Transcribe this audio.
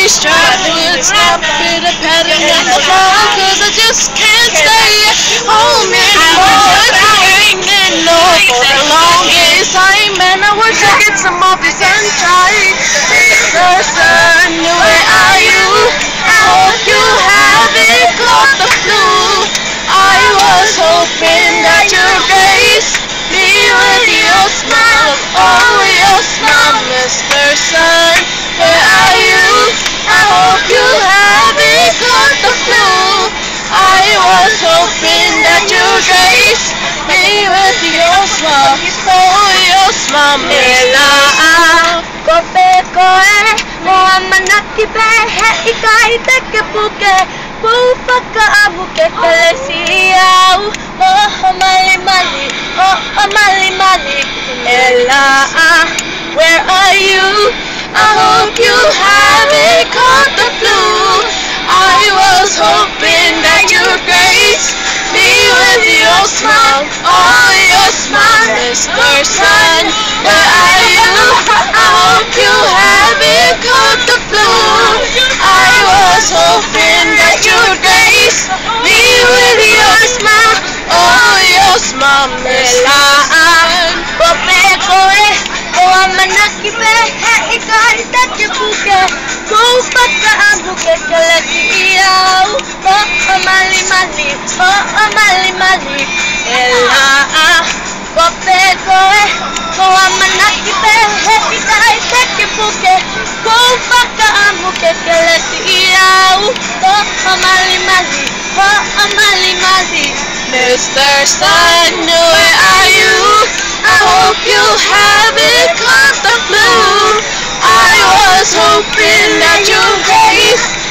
face, trying to stop it, a pattern in the wall, cause I just can't stay at home anymore. It's raining for the longest time, and I wish I get some of the sunshine. Person, where are you? I hope you haven't caught the flu. I was hoping that your face be with your smile, oh your smile, Mr. Sun. Where are you? I hope you haven't caught the flu. I was hoping that your face be with your smile, oh your smile, Mr. Where are you? I hope you haven't caught the flu. I was hoping that your grace be with your smile, oh your smile, Mr. Sun. Where are you? I hope you haven't caught the flu. I was hoping that your grace be with your smile, oh your smile, Mr. Sun. Mr. Sun, where are you? I hope you haven't caught the flu. I was hoping that your face